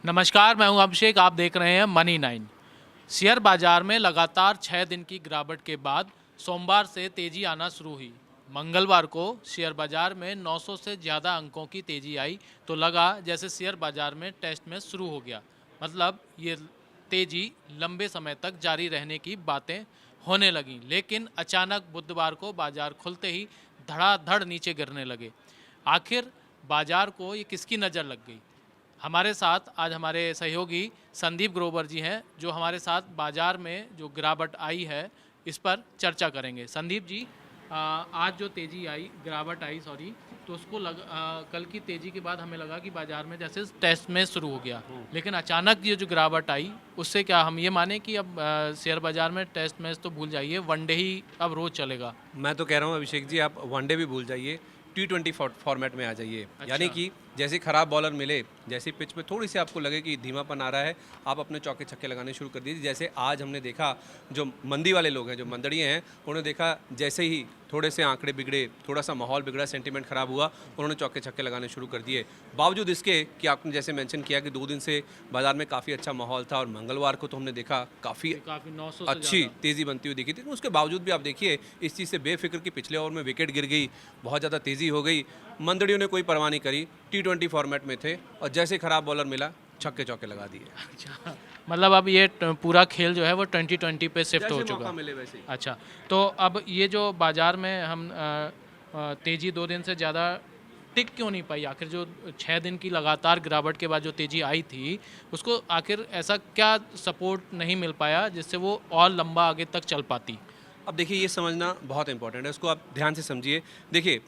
नमस्कार, मैं हूं अभिषेक। आप देख रहे हैं मनी 9। शेयर बाजार में लगातार 6 दिन की गिरावट के बाद सोमवार से तेजी आना शुरू हुई। मंगलवार को शेयर बाजार में 900 से ज़्यादा अंकों की तेजी आई तो लगा जैसे शेयर बाजार में टेस्ट में शुरू हो गया। मतलब ये तेजी लंबे समय तक जारी रहने की बातें होने लगीं, लेकिन अचानक बुधवार को बाजार खुलते ही धड़ाधड़ नीचे गिरने लगे। आखिर बाजार को ये किसकी नज़र लग गई? हमारे साथ आज हमारे सहयोगी संदीप ग्रोवर जी हैं, जो हमारे साथ बाजार में जो गिरावट आई है इस पर चर्चा करेंगे। संदीप जी, आज जो तेजी आई, गिरावट आई सॉरी, तो उसको कल की तेजी के बाद हमें लगा कि बाजार में जैसे टेस्ट में शुरू हो गया, लेकिन अचानक ये जो गिरावट आई उससे क्या हम ये माने कि अब शेयर बाजार में टेस्ट मैच तो भूल जाइए, वनडे ही अब रोज चलेगा? मैं तो कह रहा हूँ अभिषेक जी, आप वनडे भी भूल जाइए, T20 फॉर्मेट में आ जाइए। यानी अच्छा। कि जैसे खराब बॉलर मिले, जैसे पिच पे थोड़ी सी आपको लगे कि धीमापन आ रहा है, आप अपने चौके छक्के लगाने शुरू कर दीजिए। जैसे आज हमने देखा, जो मंदी वाले लोग हैं, जो मंदड़िए हैं, उन्होंने देखा जैसे ही थोड़े से आंकड़े बिगड़े, थोड़ा सा माहौल बिगड़ा, सेंटीमेंट खराब हुआ, उन्होंने चौके छक्के लगाने शुरू कर दिए। बावजूद इसके कि आपने जैसे मेंशन किया कि 2 दिन से बाजार में काफ़ी अच्छा माहौल था और मंगलवार को तो हमने देखा काफ़ी काफ़ी 900 से अच्छी ज़्यादा। तेज़ी बनती हुई दिखी थी। उसके बावजूद भी आप देखिए इस चीज़ से बेफिक्र कि पिछले ओवर में विकेट गिर गई, बहुत ज़्यादा तेज़ी हो गई, मंदड़ियों ने कोई परवाह नहीं करी, T20 फॉर्मेट में थे और जैसे खराब बॉलर मिला छक्के चौके लगा दिए। अच्छा, मतलब अब ये पूरा खेल जो है वो 2020 पे शिफ्ट हो जैसे चुका मौका है। मिले वैसे ही। अच्छा, तो अब ये जो बाजार में हम तेज़ी 2 दिन से ज़्यादा टिक क्यों नहीं पाई? आखिर जो 6 दिन की लगातार गिरावट के बाद जो तेज़ी आई थी, उसको आखिर ऐसा क्या सपोर्ट नहीं मिल पाया जिससे वो और लंबा आगे तक चल पाती? अब देखिए ये समझना बहुत इंपॉर्टेंट है, इसको आप ध्यान से समझिए। देखिए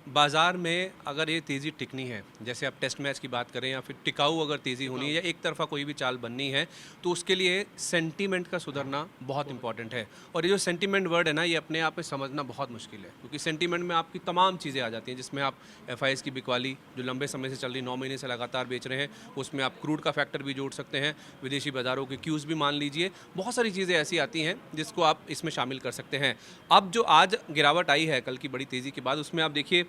बाज़ार में अगर ये तेज़ी टिकनी है, जैसे आप टेस्ट मैच की बात करें या फिर टिकाऊ अगर तेज़ी होनी है या एक तरफा कोई भी चाल बननी है, तो उसके लिए सेंटीमेंट का सुधरना बहुत इंपॉर्टेंट है। और ये जो सेंटीमेंट वर्ड है ना, ये अपने आप में समझना बहुत मुश्किल है, क्योंकि सेंटीमेंट में आपकी तमाम चीज़ें आ जाती हैं, जिसमें आप एफआईएस की बिकवाली जो लंबे समय से चल रही, 9 महीने से लगातार बेच रहे हैं, उसमें आप क्रूड का फैक्टर भी जोड़ सकते हैं, विदेशी बाज़ारों के क्यूज़ भी मान लीजिए, बहुत सारी चीज़ें ऐसी आती हैं जिसको आप इसमें शामिल कर सकते हैं। अब जो आज गिरावट आई है कल की बड़ी तेज़ी के बाद, उसमें आप देखिए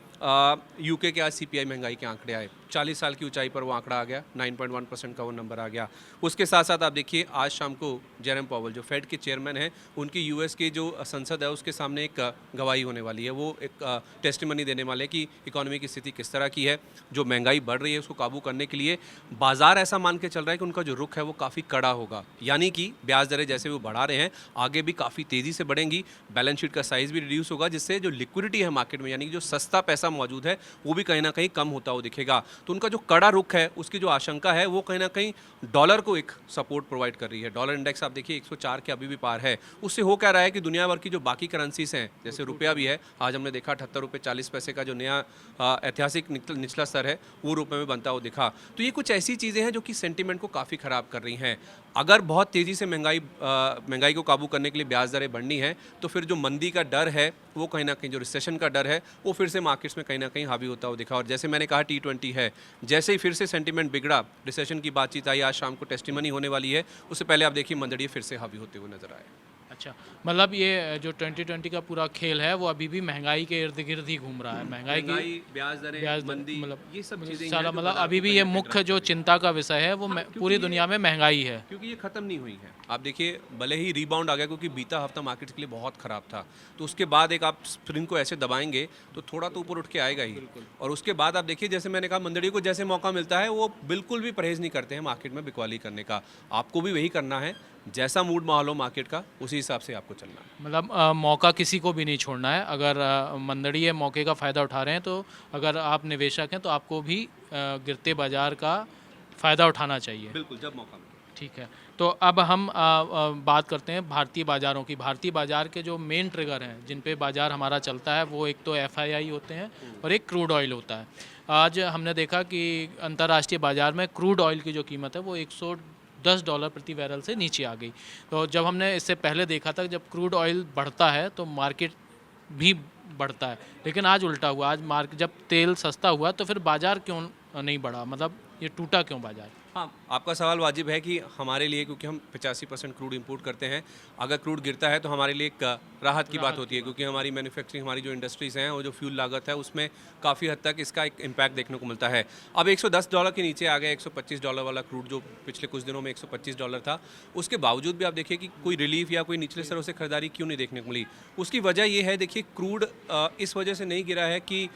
यूके के आज सीपीआई महंगाई के आंकड़े आए, 40 साल की ऊंचाई पर वो आंकड़ा आ गया, 9.1% का वो नंबर आ गया। उसके साथ साथ आप देखिए आज शाम को जेरम पॉवल जो फेड के चेयरमैन हैं, उनकी यूएस की जो संसद है उसके सामने एक गवाही होने वाली है, वो एक टेस्टिमनी देने वाले कि इकोनॉमी की स्थिति किस तरह की है, जो महंगाई बढ़ रही है उसको काबू करने के लिए बाजार ऐसा मान के चल रहा है कि उनका जो रुख है वो काफ़ी कड़ा होगा। यानी कि ब्याज दरें जैसे वो बढ़ा रहे हैं, आगे भी काफ़ी तेज़ी से बढ़ेंगी, बैलेंस शीट का साइज़ भी रिड्यूस होगा, जिससे जो लिक्विडिटी है मार्केट में, यानी कि जो सस्ता पैसा मौजूद है, वो भी कहीं ना कहीं कम होता हुआ दिखेगा। तो उनका जो कड़ा रुख है, उसकी जो आशंका है, वो कहीं ना कहीं डॉलर को एक सपोर्ट प्रोवाइड कर रही है। डॉलर इंडेक्स आप देखिए 104 के अभी भी पार है। उससे हो क्या रहा है कि दुनिया भर की जो बाकी करेंसीज हैं, जैसे रुपया भी है, आज हमने देखा 78 रुपये 40 पैसे का जो नया ऐतिहासिक निचला स्तर है, वो रुपये में बनता हुआ दिखा। तो ये कुछ ऐसी चीज़ें हैं जो कि सेंटीमेंट को काफ़ी ख़राब कर रही हैं। अगर बहुत तेज़ी से महंगाई को काबू करने के लिए ब्याज दरें बढ़नी है, तो फिर जो मंदी का डर है, वो कहीं ना कहीं जो रिसेशन का डर है, वो फिर से मार्केट्स में कहीं ना कहीं हावी होता हुआ दिखा। और जैसे मैंने कहा T20 है, जैसे ही फिर से सेंटीमेंट बिगड़ा, रिसेशन की बातचीत आई, आज शाम को टेस्टिमनी होने वाली है, उससे पहले आप देखिए मंदड़िए फिर से हावी होते हुए नजर आए। अच्छा, मतलब ये जो 2020 का पूरा खेल है वो अभी भी महंगाई के इर्द-गिर्द ही घूम रहा है। महंगाई की महंगाई, ब्याज दरें, ब्याज दर मंदी, मतलब ये सब चीज़ें ही सारा हैं जो मतलब बाजार अभी को भी कहीं ये ना कहीं मुख्य ड्राइव जो कर रही हैं। चिंता का विषय है वो हाँ, क्योंकि पूरी ये दुनिया में महंगाई है। क्योंकि ये ख़त्म नहीं हुई है। आप देखिए भले ही रीबाउंड आ गया, क्योंकि बीता हफ्ता मार्केट्स के लिए बहुत ख़राब था, तो उसके बाद एक आप स्प्रिंग को ऐसे दबाएंगे तो थोड़ा तो ऊपर उठ के आएगा ही। और उसके बाद आप देखिए, जैसे मैंने कहा, मंदड़ी को जैसे मौका मिलता है वो बिल्कुल भी परहेज़ नहीं करते हैं मार्केट में बिकवाली करने का। आपको भी वही करना है, जैसा मूड माहौल हो मार्केट का, उसी हिसाब से आपको चलना है। मतलब मौका किसी को भी नहीं छोड़ना है। अगर मंदड़िए मौके का फ़ायदा उठा रहे हैं तो अगर आप निवेशक हैं तो आपको भी गिरते बाज़ार का फ़ायदा उठाना चाहिए। बिल्कुल, जब मौका मिले। ठीक है। तो अब हम बात करते हैं भारतीय बाज़ारों की। भारतीय बाज़ार के जो मेन ट्रिगर हैं, जिन पे बाज़ार हमारा चलता है, वो एक तो एफआईआई होते हैं और एक क्रूड ऑयल होता है। आज हमने देखा कि अंतर्राष्ट्रीय बाज़ार में क्रूड ऑयल की जो कीमत है वो $110 प्रति बैरल से नीचे आ गई। तो जब हमने इससे पहले देखा था, जब क्रूड ऑयल बढ़ता है तो मार्केट भी बढ़ता है, लेकिन आज उल्टा हुआ। आज जब तेल सस्ता हुआ तो फिर बाज़ार क्यों नहीं बढ़ा? मतलब ये टूटा क्यों बाज़ार? हाँ, आपका सवाल वाजिब है कि हमारे लिए, क्योंकि हम 85% क्रूड इंपोर्ट करते हैं, अगर क्रूड गिरता है तो हमारे लिए एक राहत की बात होती है, क्योंकि हमारी मैन्युफैक्चरिंग, हमारी जो इंडस्ट्रीज़ हैं और जो फ्यूल लागत है उसमें काफ़ी हद तक इसका एक इम्पैक्ट देखने को मिलता है। अब $110 के नीचे आ गया, $125 वाला क्रूड जो पिछले कुछ दिनों में $125 था, उसके बावजूद भी आप देखिए कि कोई रिलीफ या कोई निचले स्तरों से खरीदारी क्यों नहीं देखने को मिली। उसकी वजह ये है, देखिए क्रूड इस वजह से नहीं गिरा है कि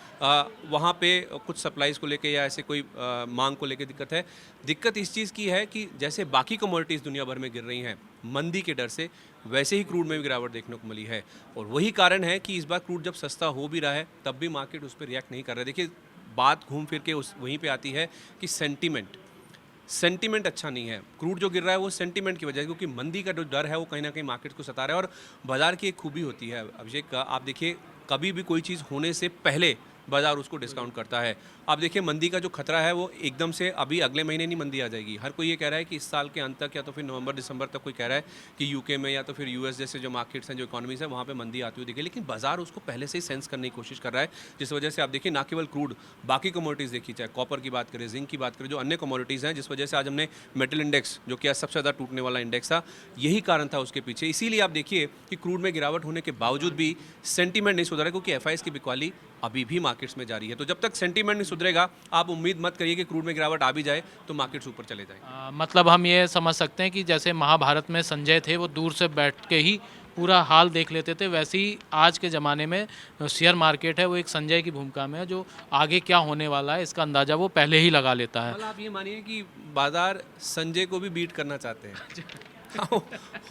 वहाँ पे कुछ सप्लाईज़ को लेके या ऐसे कोई मांग को लेके दिक्कत है। दिक्कत इस चीज़ की है कि जैसे बाकी कमोडिटीज़ दुनिया भर में गिर रही हैं मंदी के डर से, वैसे ही क्रूड में भी गिरावट देखने को मिली है। और वही कारण है कि इस बार क्रूड जब सस्ता हो भी रहा है तब भी मार्केट उस पर रिएक्ट नहीं कर रहा है। देखिए, बात घूम फिर के उस वहीं पे आती है कि सेंटीमेंट अच्छा नहीं है। क्रूड जो गिर रहा है वो सेंटीमेंट की वजह से, क्योंकि मंदी का जो डर है वो कहीं ना कहीं मार्केट को सता रहा है। और बाजार की एक खूबी होती है अभिषेक, आप देखिए कभी भी कोई चीज़ होने से पहले बाजार उसको डिस्काउंट करता है। आप देखिए मंदी का जो खतरा है वो एकदम से अभी अगले महीने नहीं मंदी आ जाएगी। हर कोई ये कह रहा है कि इस साल के अंत तक या तो फिर नवंबर दिसंबर तक कोई कह रहा है कि यूके में या तो फिर यूएस जैसे जो मार्केट्स हैं, जो इकोनॉमीज़ हैं, वहाँ पे मंदी आती हुई दिखे। लेकिन बाजार उसको पहले से ही सेंस करने की कोशिश कर रहा है, जिस वजह से आप देखिए ना केवल क्रूड, बाकी कमोडिटीज़ देखिए, चाहे कॉपर की बात करें, जिंक की बात करें, जो अन्य कमोडिटीज़ हैं, जिस वजह से आज हमने मेटल इंडेक्स, जो कि आज सबसे ज़्यादा टूटने वाला इंडेक्स था, यही कारण था उसके पीछे। इसीलिए आप देखिए कि क्रूड में गिरावट होने के बावजूद भी सेंटीमेंट नहीं सुधरा, क्योंकि एफआईएस की बिकवाली अभी भी मार्केट्स में जारी है। तो जब तक सेंटीमेंट नहीं सुधरेगा, आप उम्मीद मत करिए कि क्रूड में गिरावट आ भी जाए तो मार्केट्स ऊपर चले जाएंगे। मतलब हम ये समझ सकते हैं कि जैसे महाभारत में संजय थे, वो दूर से बैठ के ही पूरा हाल देख लेते थे, वैसे ही आज के ज़माने में शेयर मार्केट है वो एक संजय की भूमिका में है, जो आगे क्या होने वाला है इसका अंदाज़ा वो पहले ही लगा लेता है। मतलब आप ये मानिए कि बाजार संजय को भी बीट करना चाहते हैं।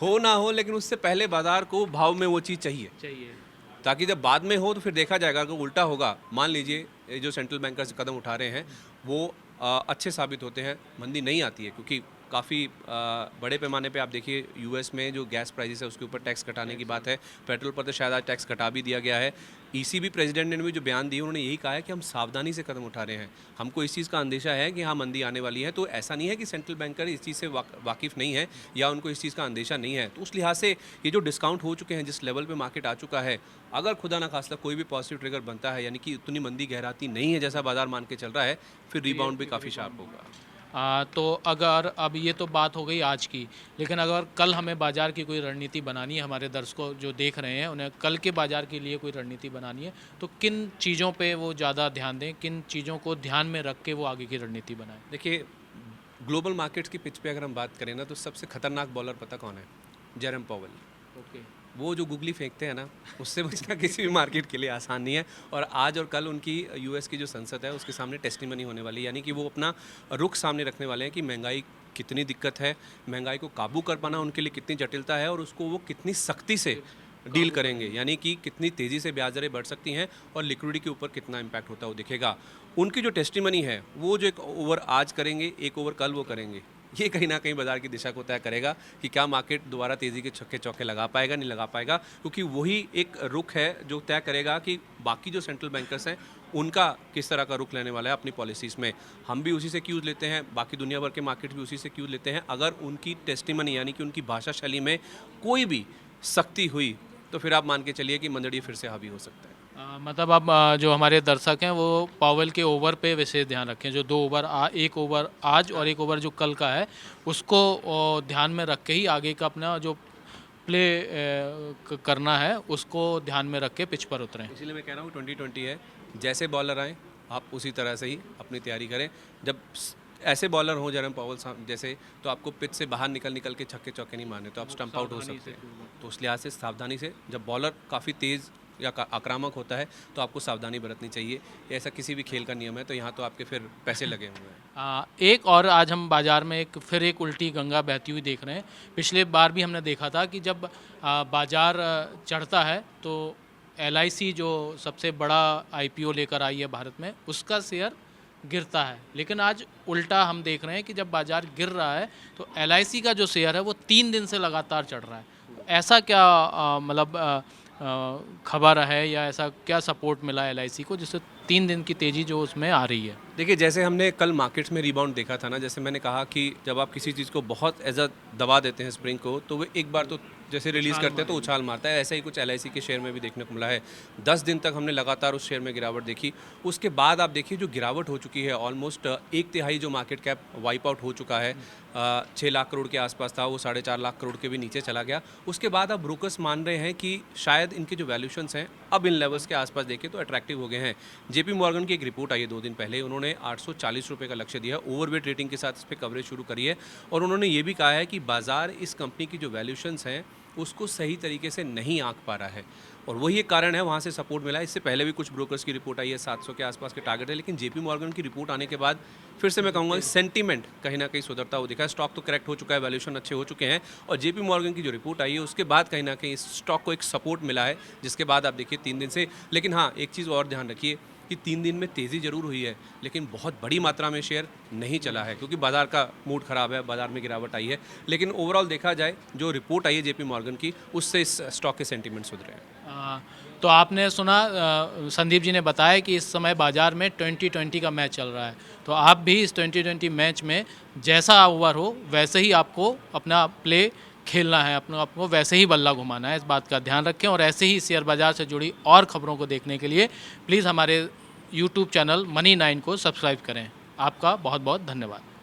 हो ना हो, लेकिन उससे पहले बाजार को भाव में वो चीज़ चाहिए, ताकि जब बाद में हो तो फिर देखा जाएगा। अगर उल्टा होगा, मान लीजिए ये जो सेंट्रल बैंकर्स कदम उठा रहे हैं वो अच्छे साबित होते हैं, मंदी नहीं आती है, क्योंकि काफ़ी बड़े पैमाने पे आप देखिए यूएस में जो गैस प्राइसेस है उसके ऊपर टैक्स घटाने की बात है। पेट्रोल पर तो शायद आज टैक्स घटा भी दिया गया है। ईसीबी प्रेसिडेंट ने भी जो बयान दिए, उन्होंने यही कहा है कि हम सावधानी से कदम उठा रहे हैं, हमको इस चीज़ का अंदेशा है कि हाँ मंदी आने वाली है। तो ऐसा नहीं है कि सेंट्रल बैंकर इस चीज़ से वाकिफ़ नहीं है या उनको इस चीज़ का अंदेशा नहीं है। तो उस लिहाज से ये जो डिस्काउंट हो चुके हैं, जिस लेवल पे मार्केट आ चुका है, अगर खुदा ना खास्ता कोई भी पॉजिटिव ट्रिगर बनता है, यानी कि उतनी मंदी गहराती नहीं है जैसा बाजार मान के चल रहा है, फिर रिबाउंड भी काफ़ी शार्प होगा। तो अगर अब ये तो बात हो गई आज की, लेकिन अगर कल हमें बाज़ार की कोई रणनीति बनानी है, हमारे दर्शकों जो देख रहे हैं उन्हें कल के बाज़ार के लिए कोई रणनीति बनानी है, तो किन चीज़ों पे वो ज़्यादा ध्यान दें, किन चीज़ों को ध्यान में रख के वो आगे की रणनीति बनाएं? देखिए, ग्लोबल मार्केट्स की पिच पे अगर हम बात करें ना, तो सबसे खतरनाक बॉलर पता कौन है? जेरम पॉवेल। ओके। वो जो गुगली फेंकते हैं ना, उससे बचना किसी भी मार्केट के लिए आसान नहीं है। और आज और कल उनकी यूएस की जो संसद है उसके सामने टेस्टिमनी होने वाली है, यानी कि वो अपना रुख सामने रखने वाले हैं कि महंगाई कितनी दिक्कत है, महंगाई को काबू कर पाना उनके लिए कितनी जटिलता है और उसको वो कितनी सख्ती से डील करेंगे, यानी कि कितनी तेज़ी से ब्याज दरें बढ़ सकती हैं और लिक्विडिटी के ऊपर कितना इम्पैक्ट होता है वो दिखेगा। उनकी जो टेस्टिमनी है वो जो एक ओवर आज करेंगे, एक ओवर कल वो करेंगे, ये कहीं ना कहीं बाजार की दिशा को तय करेगा कि क्या मार्केट दोबारा तेज़ी के छक्के चौके लगा पाएगा, नहीं लगा पाएगा, क्योंकि वही एक रुख है जो तय करेगा कि बाकी जो सेंट्रल बैंकर्स हैं उनका किस तरह का रुख लेने वाला है अपनी पॉलिसीज़ में। हम भी उसी से क्यूज़ लेते हैं, बाकी दुनिया भर के मार्केट भी उसी से क्यूज़ लेते हैं। अगर उनकी टेस्टिमनी यानी कि उनकी भाषा शैली में कोई भी सख्ती हुई तो फिर आप मान के चलिए कि मंदड़ी फिर से हावी हो सकता है। मतलब अब जो हमारे दर्शक हैं वो पावेल के ओवर पे वैसे ध्यान रखें, जो 2 ओवर एक ओवर आज और एक ओवर जो कल का है उसको ध्यान में रख के ही आगे का अपना जो प्ले करना है उसको ध्यान में रख के पिच पर उतरें। इसीलिए मैं कह रहा हूँ 2020 है, जैसे बॉलर आए आप उसी तरह से ही अपनी तैयारी करें। जब ऐसे बॉलर हों जेरम पॉवेल जैसे, तो आपको पिच से बाहर निकल के छक्के चौके नहीं मारने, तो आप स्टंप आउट हो सकते हैं। तो उस लिहाज से सावधानी से, जब बॉलर काफ़ी तेज़ या आक्रामक होता है तो आपको सावधानी बरतनी चाहिए। ऐसा किसी भी खेल का नियम है, तो यहाँ तो आपके फिर पैसे लगे हुए हैं। एक और आज हम बाज़ार में एक उल्टी गंगा बहती हुई देख रहे हैं। पिछले बार भी हमने देखा था कि जब बाज़ार चढ़ता है तो LIC जो सबसे बड़ा IPO लेकर आई है भारत में, उसका शेयर गिरता है। लेकिन आज उल्टा हम देख रहे हैं कि जब बाज़ार गिर रहा है तो LIC का जो शेयर है वो 3 दिन से लगातार चढ़ रहा है। ऐसा क्या मतलब खबर है या ऐसा क्या सपोर्ट मिला LIC को जिससे 3 दिन की तेज़ी जो उसमें आ रही है? देखिए, जैसे हमने कल मार्केट्स में रिबाउंड देखा था ना, जैसे मैंने कहा कि जब आप किसी चीज़ को बहुत एज अ दबा देते हैं स्प्रिंग को, तो वो एक बार तो जैसे रिलीज़ उछाल करते हैं तो मारेगी। उछाल मारता है। ऐसा ही कुछ एलआईसी के शेयर में भी देखने को मिला है। 10 दिन तक हमने लगातार उस शेयर में गिरावट देखी। उसके बाद आप देखिए जो गिरावट हो चुकी है, ऑलमोस्ट एक तिहाई जो मार्केट कैप वाइप आउट हो चुका है। 6 लाख करोड़ के आसपास था, वो 4.5 लाख करोड़ के भी नीचे चला गया। उसके बाद अब ब्रोकर्स मान रहे हैं कि शायद इनके जो वैल्यूएशंस हैं, अब इन लेवल्स के आसपास देखें तो अट्रैक्टिव हो गए हैं। जेपी मॉर्गन की एक रिपोर्ट आई है 2 दिन पहले, उन्होंने 840 रुपये का लक्ष्य दिया है। ओवरवेट रेटिंग के साथ इस पे कवरेज शुरू करी है और उन्होंने ये भी कहा है कि बाज़ार इस कंपनी की जो वैल्यूएशंस हैं, उसको सही तरीके से नहीं आंक पा रहा है और वही एक कारण है वहाँ से सपोर्ट मिला है। इससे पहले भी कुछ ब्रोकर्स की रिपोर्ट आई है, 700 के आसपास के टारगेट है, लेकिन जेपी मॉर्गन की रिपोर्ट आने के बाद फिर से मैं कहूँगा सेंटीमेंट कहीं ना कहीं सुधरता हुआ दिखा है। स्टॉक तो करेक्ट हो चुका है, वैल्यूएशन अच्छे हो चुके हैं और जेपी मॉर्गन की जो रिपोर्ट आई है उसके बाद कहीं ना कहीं इस स्टॉक को एक सपोर्ट मिला है, जिसके बाद आप देखिए 3 दिन से। लेकिन हाँ, एक चीज़ और ध्यान रखिए कि 3 दिन में तेज़ी ज़रूर हुई है, लेकिन बहुत बड़ी मात्रा में शेयर नहीं चला है क्योंकि बाज़ार का मूड ख़राब है, बाज़ार में गिरावट आई है। लेकिन ओवरऑल देखा जाए, जो रिपोर्ट आई है जेपी मॉर्गन की, उससे इस स्टॉक के सेंटीमेंट सुधरे हैं। तो आपने सुना, संदीप जी ने बताया कि इस समय बाजार में 2020 का मैच चल रहा है, तो आप भी इस 2020 मैच में जैसा ओवर हो वैसे ही आपको अपना प्ले खेलना है, अपना आपको वैसे ही बल्ला घुमाना है। इस बात का ध्यान रखें और ऐसे ही शेयर बाजार से जुड़ी और खबरों को देखने के लिए प्लीज़ हमारे यूट्यूब चैनल मनी 9 को सब्सक्राइब करें। आपका बहुत बहुत धन्यवाद।